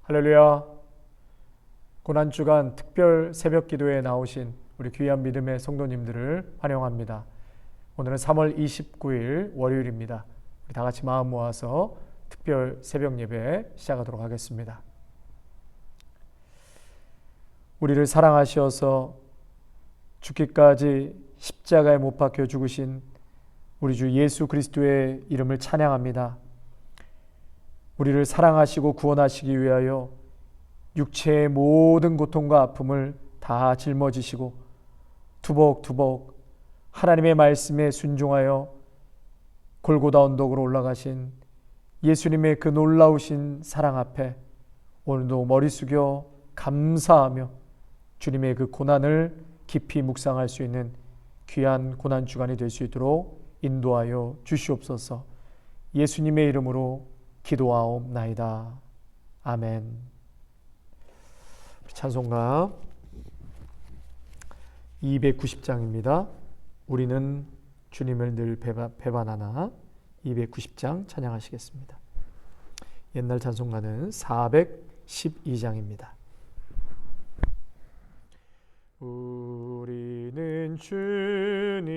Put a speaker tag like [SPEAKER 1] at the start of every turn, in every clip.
[SPEAKER 1] 할렐루야. 고난주간 특별 새벽 기도에 나오신 우리 귀한 믿음의 성도님들을 환영합니다. 오늘은 3월 29일 월요일입니다. 우리 다 같이 마음 모아서 특별 새벽 예배 시작하도록 하겠습니다. 우리를 사랑하셔서 죽기까지 십자가에 못 박혀 죽으신 우리 주 예수 그리스도의 이름을 찬양합니다. 우리를 사랑하시고 구원하시기 위하여 육체의 모든 고통과 아픔을 다 짊어지시고 투벅투벅 하나님의 말씀에 순종하여 골고다 언덕으로 올라가신 예수님의 그 놀라우신 사랑 앞에 오늘도 머리 숙여 감사하며 주님의 그 고난을 깊이 묵상할 수 있는 귀한 고난주간이 될 수 있도록 인도하여 주시옵소서. 예수님의 이름으로 기도하옵나이다. 아멘. 찬송가 290장입니다. 우리는 주님을 늘 배반하나. 290장 찬양하시겠습니다. 옛날 찬송가는 412장입니다. 우리는 주님을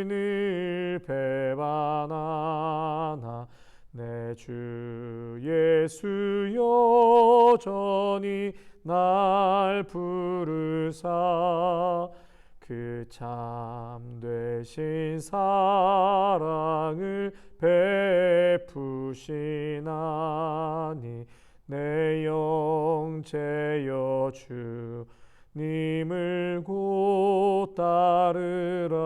[SPEAKER 1] 늘 배반하나 내 주 예수 여전히 날 부르사 그 참되신 사랑을 베푸시나니 내 영제여 주님을 곧 따르라.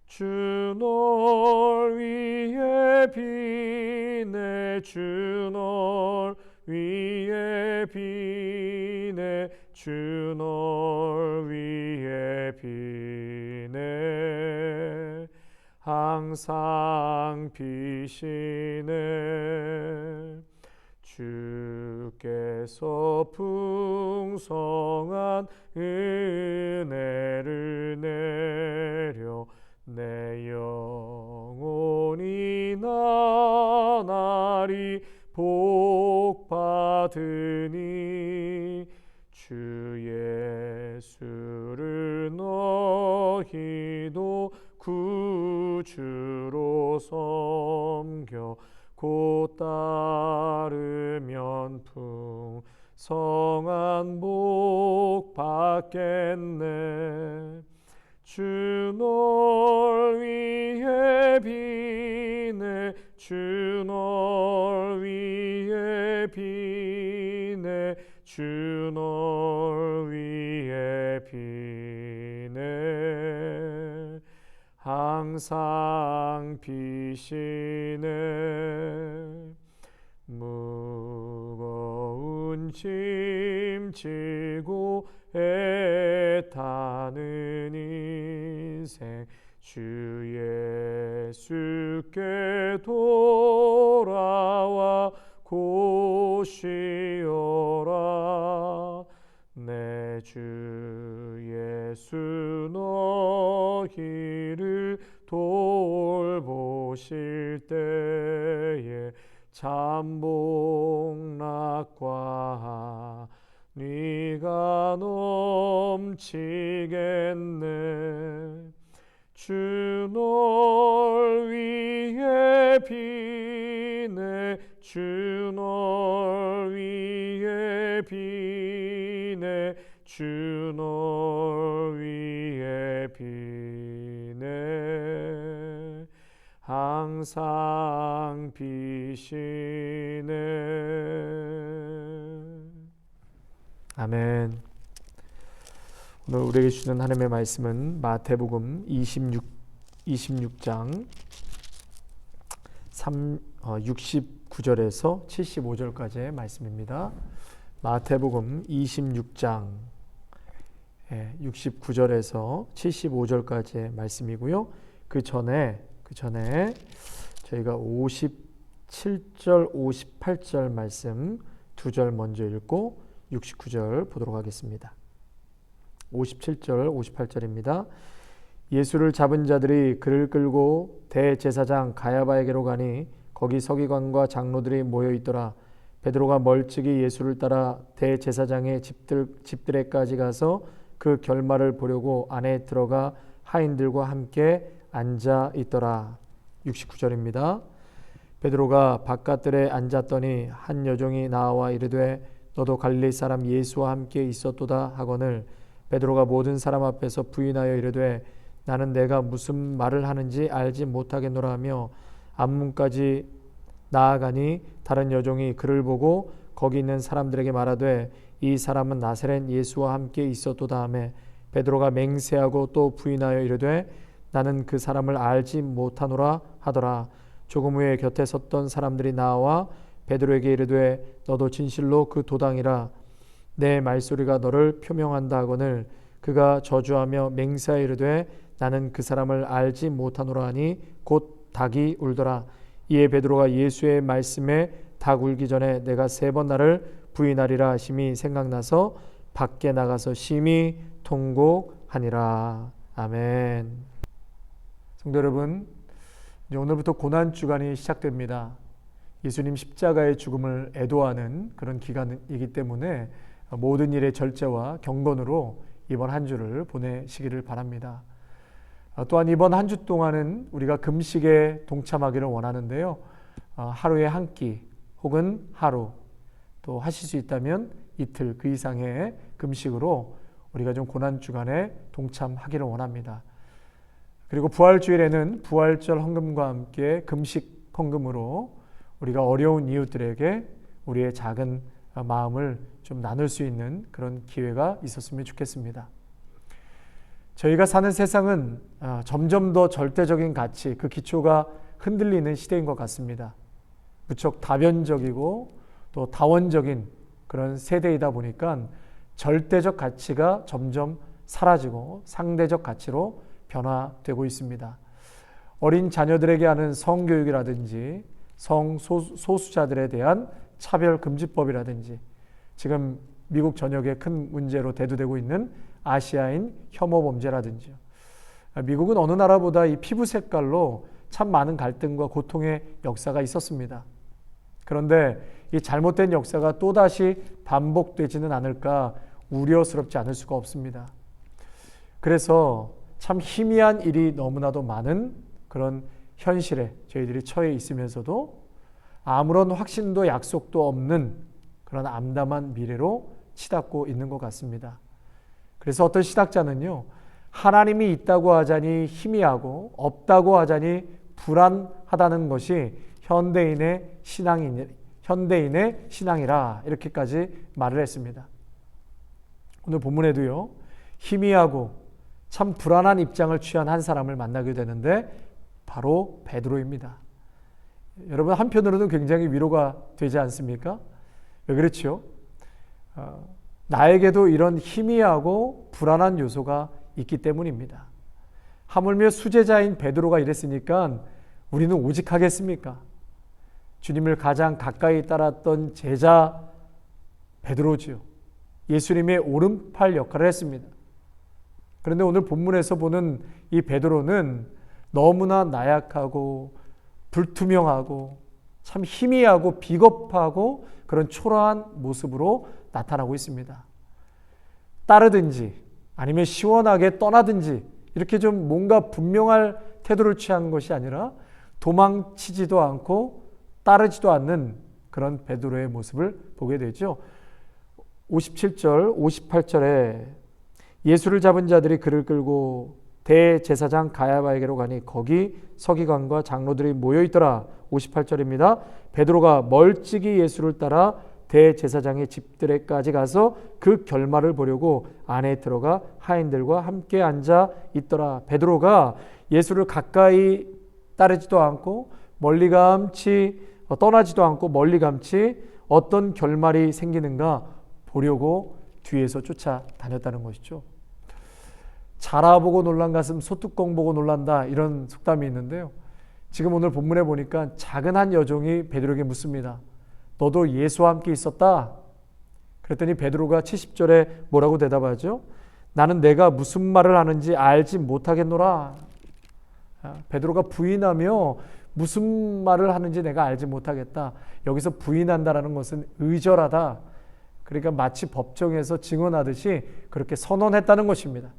[SPEAKER 1] 주 널 위해 비네 주 널 위해 비네 주 널 위해 비네 항상 비시네. 주께서 풍성한 은혜를 내려 내 영혼이 나날이 복 받으니 주 예수를 너희도 구주로 섬겨 곧 따르면 풍성한 복 받겠네. 주 널 위해 비네 주 널 위해 비네 주 널 위해 비네 항상 비시네. 무거운 짐 지고 애타는 인생 주 예수께 돌아와 곧 쉬어라. 내 주 예수 너희를 돌보실 때에 잠복락과 네가 넘치겠네. 주 널 위해 비네 주 널 위해 비네 주 널 위해 비네 항상 비시네. 아멘. 오늘 우리에게 주는 하나님의 말씀은 마태복음 26장 69절에서 75절까지의 말씀입니다. 마태복음 26장 69절에서 75절까지의 말씀이고요. 그 전에 저희가 57절, 58절 말씀 두 절 먼저 읽고 69절 보도록 하겠습니다. 57절, 58절입니다. 예수를 잡은 자들이 그를 끌고 대제사장 가야바에게로 가니 거기 서기관과 장로들이 모여 있더라. 베드로가 멀찍이 예수를 따라 대제사장의 집들에까지 가서 그 결말을 보려고 안에 들어가 하인들과 함께 앉아 있더라. 69절입니다. 베드로가 바깥들에 앉았더니 한 여종이 나와 이르되 너도 갈릴리 사람 예수와 함께 있었도다 하거늘 베드로가 모든 사람 앞에서 부인하여 이르되 나는 내가 무슨 말을 하는지 알지 못하겠노라 하며 앞문까지 나아가니 다른 여종이 그를 보고 거기 있는 사람들에게 말하되 이 사람은 나사렛 예수와 함께 있었도다 하매 베드로가 맹세하고 또 부인하여 이르되 나는 그 사람을 알지 못하노라 하더라. 조금 후에 곁에 섰던 사람들이 나와 베드로에게 이르되 너도 진실로 그 도당이라 내 말소리가 너를 표명한다 하거늘 그가 저주하며 맹세하여 이르되 나는 그 사람을 알지 못하노라 하니 곧 닭이 울더라. 이에 베드로가 예수의 말씀에 닭 울기 전에 내가 3번 나를 부인하리라 하심이 생각나서 밖에 나가서 심히 통곡하니라. 아멘. 성도 여러분, 이제 오늘부터 고난주간이 시작됩니다. 예수님 십자가의 죽음을 애도하는 그런 기간이기 때문에 모든 일의 절제와 경건으로 이번 한 주를 보내시기를 바랍니다. 또한 이번 한 주 동안은 우리가 금식에 동참하기를 원하는데요. 하루에 한 끼 혹은 하루 또 하실 수 있다면 이틀 그 이상의 금식으로 우리가 좀 고난주간에 동참하기를 원합니다. 그리고 부활주일에는 부활절 헌금과 함께 금식 헌금으로 우리가 어려운 이웃들에게 우리의 작은 마음을 좀 나눌 수 있는 그런 기회가 있었으면 좋겠습니다. 저희가 사는 세상은 점점 더 절대적인 가치, 그 기초가 흔들리는 시대인 것 같습니다. 무척 다변적이고 또 다원적인 그런 세대이다 보니까 절대적 가치가 점점 사라지고 상대적 가치로 변화되고 있습니다. 어린 자녀들에게 하는 성교육이라든지 성소수자들에 대한 차별금지법이라든지 지금 미국 전역에 큰 문제로 대두되고 있는 아시아인 혐오 범죄라든지 미국은 어느 나라보다 이 피부 색깔로 참 많은 갈등과 고통의 역사가 있었습니다. 그런데 이 잘못된 역사가 또다시 반복되지는 않을까 우려스럽지 않을 수가 없습니다. 그래서 참 희미한 일이 너무나도 많은 그런 현실에 저희들이 처해 있으면서도 아무런 확신도 약속도 없는 그런 암담한 미래로 치닫고 있는 것 같습니다. 그래서 어떤 신학자는요, 하나님이 있다고 하자니 희미하고 없다고 하자니 불안하다는 것이 현대인의 신앙이라 이렇게까지 말을 했습니다. 오늘 본문에도요, 희미하고 참 불안한 입장을 취한 한 사람을 만나게 되는데 바로 베드로입니다. 여러분 한편으로는 굉장히 위로가 되지 않습니까? 왜 그렇죠? 나에게도 이런 희미하고 불안한 요소가 있기 때문입니다. 하물며 수제자인 베드로가 이랬으니까 우리는 오직 하겠습니까? 주님을 가장 가까이 따랐던 제자 베드로지요. 예수님의 오른팔 역할을 했습니다. 그런데 오늘 본문에서 보는 이 베드로는 너무나 나약하고 불투명하고 참 희미하고 비겁하고 그런 초라한 모습으로 나타나고 있습니다. 따르든지 아니면 시원하게 떠나든지 이렇게 좀 뭔가 분명할 태도를 취한 것이 아니라 도망치지도 않고 따르지도 않는 그런 베드로의 모습을 보게 되죠. 57절, 58절에 예수를 잡은 자들이 그를 끌고 대제사장 가야바에게로 가니 거기 서기관과 장로들이 모여 있더라. 58절입니다. 베드로가 멀찍이 예수를 따라 대제사장의 집들에까지 가서 그 결말을 보려고 안에 들어가 하인들과 함께 앉아 있더라. 베드로가 예수를 가까이 따르지도 않고 떠나지도 않고 멀리감치 어떤 결말이 생기는가 보려고 뒤에서 쫓아다녔다는 것이죠. 자라보고 놀란 가슴 소뚜껑 보고 놀란다, 이런 속담이 있는데요. 지금 오늘 본문에 보니까 작은 한 여종이 베드로에게 묻습니다. 너도 예수와 함께 있었다? 그랬더니 베드로가 70절에 뭐라고 대답하죠? 나는 내가 무슨 말을 하는지 알지 못하겠노라. 베드로가 부인하며 무슨 말을 하는지 내가 알지 못하겠다. 여기서 부인한다라는 것은 의절하다. 그러니까 마치 법정에서 증언하듯이 그렇게 선언했다는 것입니다.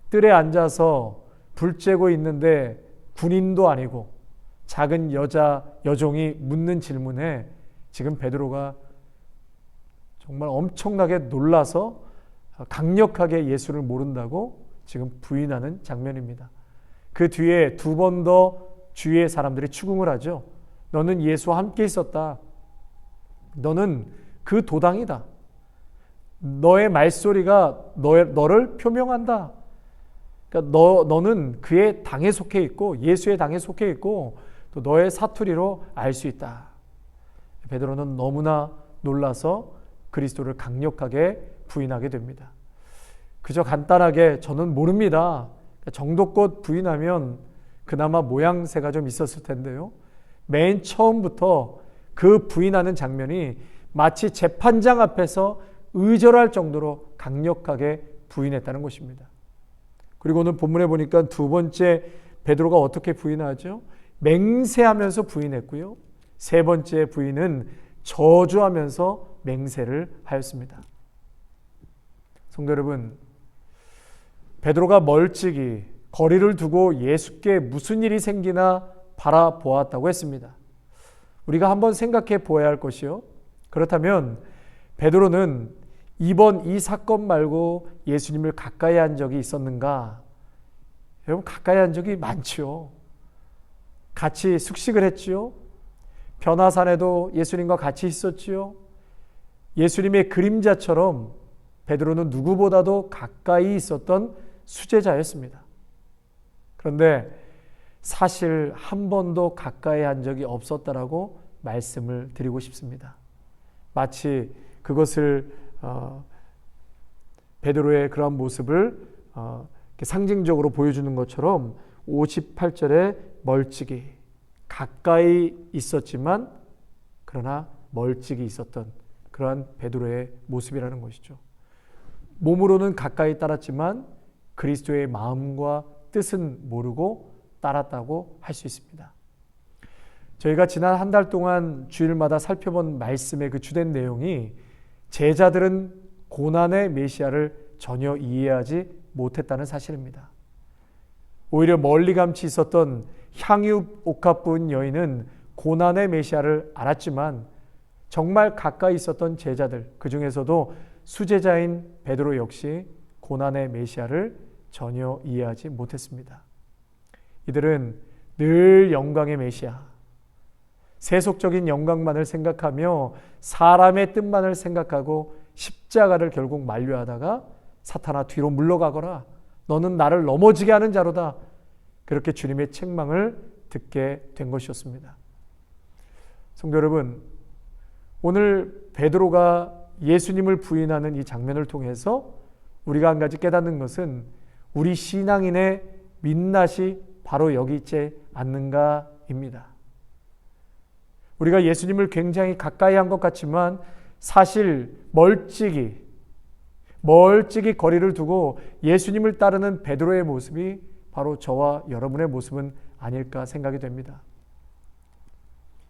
[SPEAKER 1] 뜰에 앉아서 불 쬐고 있는데 군인도 아니고 작은 여종이 묻는 질문에 지금 베드로가 정말 엄청나게 놀라서 강력하게 예수를 모른다고 지금 부인하는 장면입니다. 그 뒤에 두 번 더 주위의 사람들이 추궁을 하죠. 너는 예수와 함께 있었다. 너는 그 도당이다. 너의 말소리가 너를 표명한다. 그러니까 너는 그의 당에 속해 있고 예수의 당에 속해 있고 또 너의 사투리로 알 수 있다. 베드로는 너무나 놀라서 그리스도를 강력하게 부인하게 됩니다. 그저 간단하게 저는 모릅니다. 정도껏 부인하면 그나마 모양새가 좀 있었을 텐데요. 맨 처음부터 그 부인하는 장면이 마치 재판장 앞에서 의절할 정도로 강력하게 부인했다는 것입니다. 그리고 오늘 본문에 보니까 두 번째 베드로가 어떻게 부인하죠? 맹세하면서 부인했고요. 세 번째 부인은 저주하면서 맹세를 하였습니다. 성도 여러분, 베드로가 멀찍이 거리를 두고 예수께 무슨 일이 생기나 바라보았다고 했습니다. 우리가 한번 생각해 보아야 할 것이요. 그렇다면 베드로는 이번 이 사건 말고 예수님을 가까이 한 적이 있었는가? 여러분, 가까이 한 적이 많지요. 같이 숙식을 했지요. 변화산에도 예수님과 같이 있었지요. 예수님의 그림자처럼 베드로는 누구보다도 가까이 있었던 수제자였습니다. 그런데 사실 한 번도 가까이 한 적이 없었다라고 말씀을 드리고 싶습니다. 마치 그것을 베드로의 그런 모습을 상징적으로 보여주는 것처럼 58절에 멀찍이 가까이 있었지만 그러나 멀찍이 있었던 그러한 베드로의 모습이라는 것이죠. 몸으로는 가까이 따랐지만 그리스도의 마음과 뜻은 모르고 따랐다고 할 수 있습니다. 저희가 지난 한 달 동안 주일마다 살펴본 말씀의 그 주된 내용이 제자들은 고난의 메시아를 전혀 이해하지 못했다는 사실입니다. 오히려 멀리감치 있었던 향유 옥합 부은 여인은 고난의 메시아를 알았지만 정말 가까이 있었던 제자들, 그 중에서도 수제자인 베드로 역시 고난의 메시아를 전혀 이해하지 못했습니다. 이들은 늘 영광의 메시아, 세속적인 영광만을 생각하며 사람의 뜻만을 생각하고 십자가를 결국 만류하다가 사탄아 뒤로 물러가거라, 너는 나를 넘어지게 하는 자로다, 그렇게 주님의 책망을 듣게 된 것이었습니다. 성도 여러분, 오늘 베드로가 예수님을 부인하는 이 장면을 통해서 우리가 한 가지 깨닫는 것은 우리 신앙인의 민낯이 바로 여기 있지 않는가입니다. 우리가 예수님을 굉장히 가까이 한 것 같지만 사실 멀찍이 거리를 두고 예수님을 따르는 베드로의 모습이 바로 저와 여러분의 모습은 아닐까 생각이 됩니다.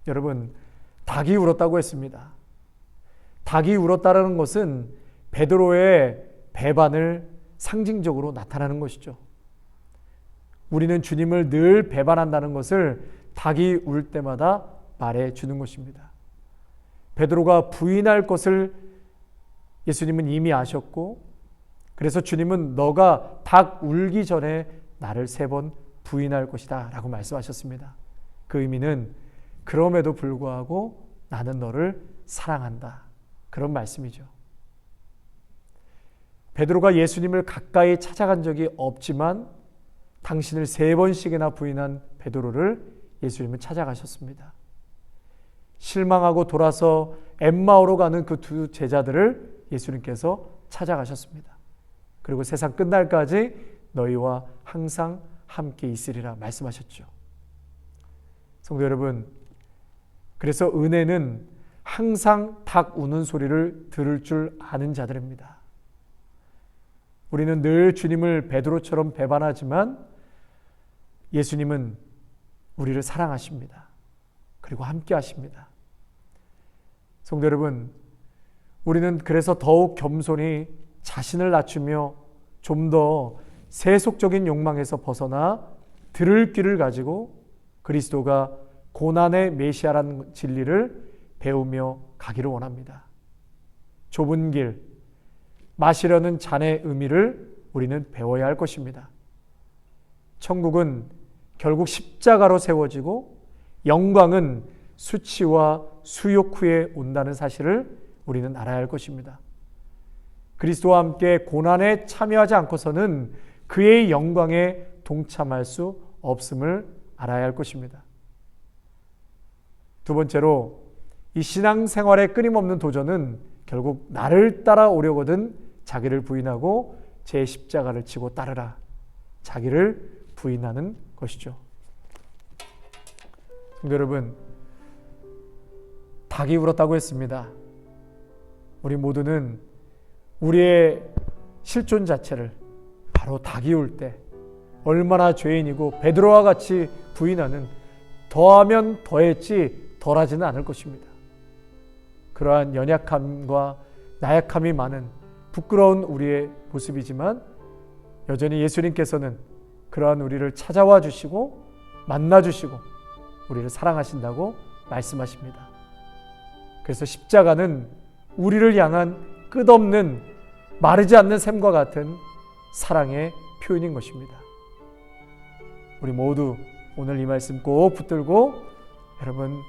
[SPEAKER 1] 여러분, 닭이 울었다고 했습니다. 닭이 울었다라는 것은 베드로의 배반을 상징적으로 나타나는 것이죠. 우리는 주님을 늘 배반한다는 것을 닭이 울 때마다 말해 주는 것입니다. 베드로가 부인할 것을 예수님은 이미 아셨고, 그래서 주님은 너가 닭 울기 전에 나를 3번 부인할 것이다 라고 말씀하셨습니다. 그 의미는 그럼에도 불구하고 나는 너를 사랑한다, 그런 말씀이죠. 베드로가 예수님을 가까이 찾아간 적이 없지만 당신을 3번씩이나 부인한 베드로를 예수님은 찾아가셨습니다. 실망하고 돌아서 엠마오로 가는 그 두 제자들을 예수님께서 찾아가셨습니다. 그리고 세상 끝날까지 너희와 항상 함께 있으리라 말씀하셨죠. 성도 여러분, 그래서 은혜는 항상 닭 우는 소리를 들을 줄 아는 자들입니다. 우리는 늘 주님을 베드로처럼 배반하지만 예수님은 우리를 사랑하십니다. 그리고 함께 하십니다. 성도 여러분, 우리는 그래서 더욱 겸손히 자신을 낮추며 좀 더 세속적인 욕망에서 벗어나 들을 귀를 가지고 그리스도가 고난의 메시아라는 진리를 배우며 가기를 원합니다. 좁은 길, 마시려는 잔의 의미를 우리는 배워야 할 것입니다. 천국은 결국 십자가로 세워지고 영광은 수치와 수욕 후에 온다는 사실을 우리는 알아야 할 것입니다. 그리스도와 함께 고난에 참여하지 않고서는 그의 영광에 동참할 수 없음을 알아야 할 것입니다. 두 번째로 이 신앙생활의 끊임없는 도전은 결국 나를 따라오려거든 자기를 부인하고 제 십자가를 지고 따르라. 자기를 부인하는 것이죠. 성도 여러분, 닭이 울었다고 했습니다. 우리 모두는 우리의 실존 자체를 바로 닭이 울 때 얼마나 죄인이고 베드로와 같이 부인하는 더하면 더했지 덜하지는 않을 것입니다. 그러한 연약함과 나약함이 많은 부끄러운 우리의 모습이지만 여전히 예수님께서는 그러한 우리를 찾아와 주시고 만나 주시고 우리를 사랑하신다고 말씀하십니다. 그래서 십자가는 우리를 향한 끝없는 마르지 않는 샘과 같은 사랑의 표현인 것입니다. 우리 모두 오늘 이 말씀 꼭 붙들고 여러분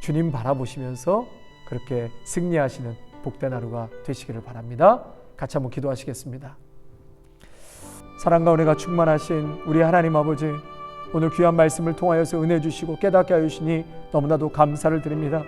[SPEAKER 1] 주님 바라보시면서 그렇게 승리하시는 복된 하루가 되시기를 바랍니다. 같이 한번 기도하시겠습니다. 사랑과 은혜가 충만하신 우리 하나님 아버지, 오늘 귀한 말씀을 통하여서 은혜 주시고 깨닫게 하여 주시니 너무나도 감사를 드립니다.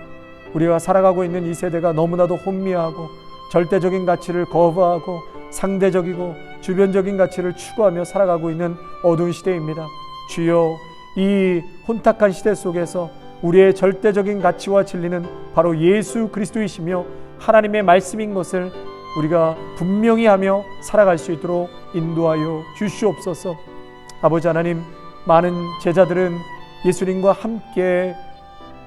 [SPEAKER 1] 우리가 살아가고 있는 이 세대가 너무나도 혼미하고 절대적인 가치를 거부하고 상대적이고 주변적인 가치를 추구하며 살아가고 있는 어두운 시대입니다. 주여, 이 혼탁한 시대 속에서 우리의 절대적인 가치와 진리는 바로 예수 그리스도이시며 하나님의 말씀인 것을 우리가 분명히 하며 살아갈 수 있도록 인도하여 주시옵소서. 아버지 하나님, 많은 제자들은 예수님과 함께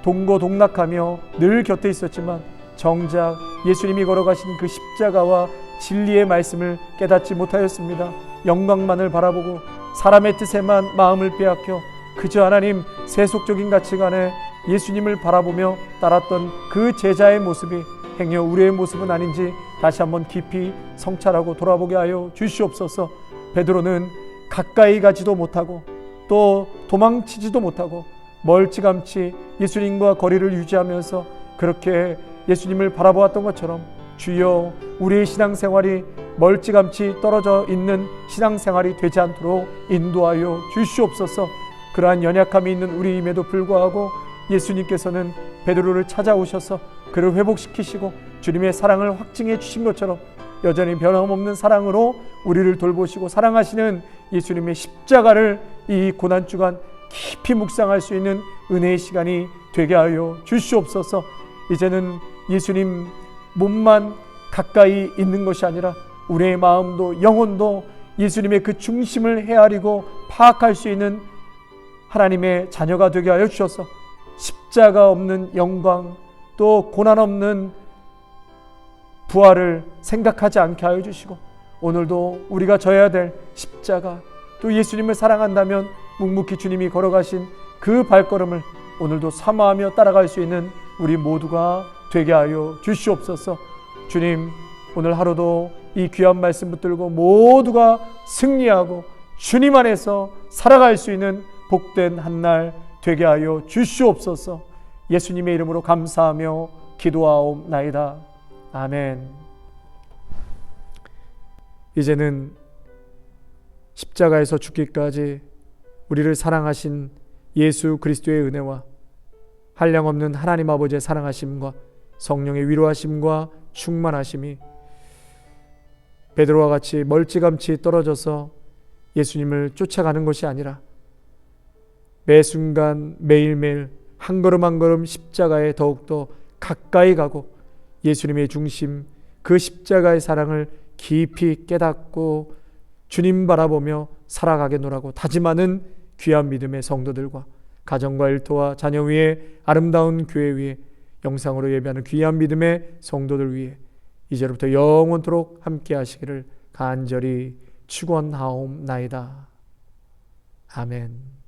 [SPEAKER 1] 동고동락하며 늘 곁에 있었지만 정작 예수님이 걸어가신 그 십자가와 진리의 말씀을 깨닫지 못하였습니다. 영광만을 바라보고 사람의 뜻에만 마음을 빼앗겨 그저 하나님 세속적인 가치관에 예수님을 바라보며 따랐던 그 제자의 모습이 행여 우리의 모습은 아닌지 다시 한번 깊이 성찰하고 돌아보게 하여 주시옵소서. 베드로는 가까이 가지도 못하고 또 도망치지도 못하고 멀찌감치 예수님과 거리를 유지하면서 그렇게 예수님을 바라보았던 것처럼 주여, 우리의 신앙생활이 멀찌감치 떨어져 있는 신앙생활이 되지 않도록 인도하여 주시옵소서. 그러한 연약함이 있는 우리임에도 불구하고 예수님께서는 베드로를 찾아오셔서 그를 회복시키시고 주님의 사랑을 확증해 주신 것처럼 여전히 변함없는 사랑으로 우리를 돌보시고 사랑하시는 예수님의 십자가를 이 고난주간 깊이 묵상할 수 있는 은혜의 시간이 되게 하여 주시옵소서. 이제는 예수님 몸만 가까이 있는 것이 아니라 우리의 마음도 영혼도 예수님의 그 중심을 헤아리고 파악할 수 있는 하나님의 자녀가 되게 하여 주셔서 십자가 없는 영광 또 고난 없는 부활을 생각하지 않게 하여 주시고 오늘도 우리가 져야 될 십자가 또 예수님을 사랑한다면 묵묵히 주님이 걸어가신 그 발걸음을 오늘도 사모하며 따라갈 수 있는 우리 모두가 되게 하여 주시옵소서. 주님, 오늘 하루도 이 귀한 말씀 붙들고 모두가 승리하고 주님 안에서 살아갈 수 있는 복된 한날 되게 하여 주시옵소서. 예수님의 이름으로 감사하며 기도하옵나이다. 아멘. 이제는 십자가에서 죽기까지 우리를 사랑하신 예수 그리스도의 은혜와 한량없는 하나님 아버지의 사랑하심과 성령의 위로하심과 충만하심이 베드로와 같이 멀찌감치 떨어져서 예수님을 쫓아가는 것이 아니라 매 순간 매일매일 한 걸음 한 걸음 십자가에 더욱더 가까이 가고 예수님의 중심 그 십자가의 사랑을 깊이 깨닫고 주님 바라보며 살아가겠노라고 다짐하는 귀한 믿음의 성도들과 가정과 일터와 자녀 위에, 아름다운 교회 위에, 영상으로 예배하는 귀한 믿음의 성도들 위에 이제로부터 영원토록 함께 하시기를 간절히 축원하옵나이다. 아멘.